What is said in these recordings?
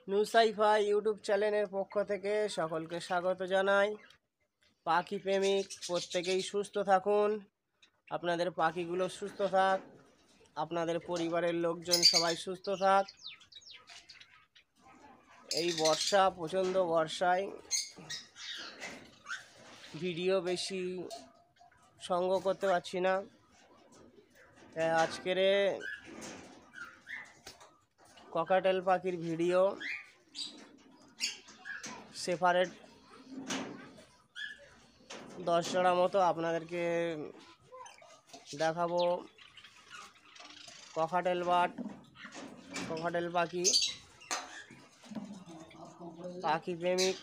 Nusaifa YouTube চ্যানেলের পক্ষ থেকে সকলকে স্বাগত জানাই। পাখি প্রেমিক প্রত্যেকেই সুস্থ থাকুন, আপনাদের পাখিগুলো সুস্থ থাক, আপনাদের পরিবারের লোকজন সবাই সুস্থ থাক। এই বর্ষা, প্রচণ্ড বর্ষায় ভিডিও বেশি সংগ্রহ করতে পারছি না। আজকের ককাটেল পাখির ভিডিও সেপারেট 10 জোড়া মতো আপনাদেরকে দেখাবো। ককাটেল বাট, ককাটেল পাখি, পাখি প্রেমিক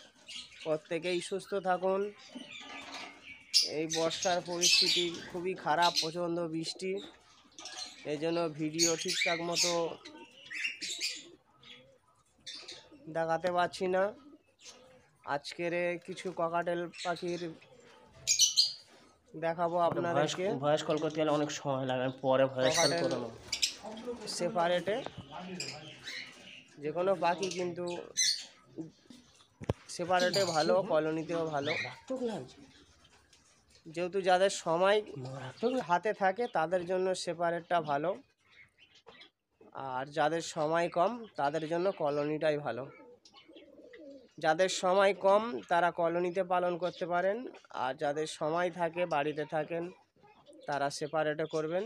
প্রত্যেকেই সুস্থ থাকুন। এই বর্ষার পরিস্থিতি খুবই খারাপ, প্রচণ্ড বৃষ্টি, এই জন্য ভিডিও ঠিকঠাক মতো দেখাতে পারছি না। আজকের কিছু ককাটেল পাখির দেখাবো আপনাদেরকে। ভয়েস কল করতে গেলে অনেক সময় লাগে, পরে ভয়েস কল করব। সেপারেটে যে কোনো পাখি কিন্তু সেপারেটে ভালো, কলোনিতেও ভালো। যেহেতু যাদের সময় হাতে থাকে তাদের জন্য সেপারেটটা ভালো, আর যাদের সময় কম তাদের জন্য কলোনিটাই ভালো। যাদের সময় কম তারা কলোনিতে পালন করতে পারেন, আর যাদের সময় থাকে, বাড়িতে থাকেন, তারা সেপারেটে করবেন।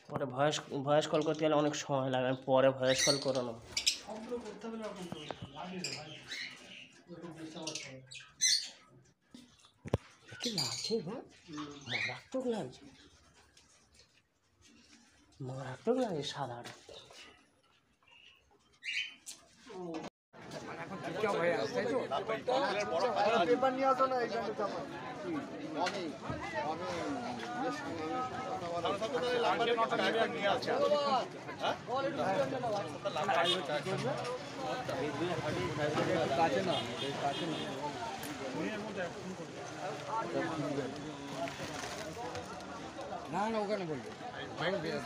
পরে ভয়েস কল করতে গেলে অনেক সময় লাগে, পরে ভয়েস কল করো না। কি লাগছে ভাই? মারাত্মক লাগছে, মারাত্মক লাগছে সাদা। পেপার নিয়ে আসো না, এইখানে চাপা। না না, ওখানে বলবে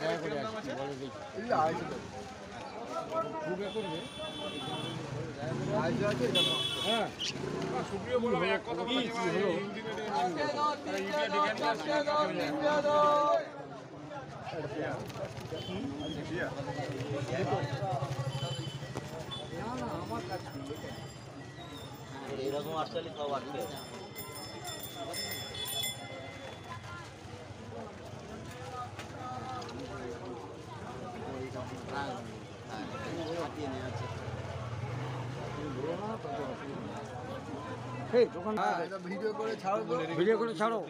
দেখা করে আসছি, বলে দেখি করবে। হ্যাঁ, সুপ্রিয় বলো এক কথা বলো। আমার কাছে এরকম আসলে সব আটকে ভিডিও করে ছাড়ো, ভিডিও করে ছাড়ো।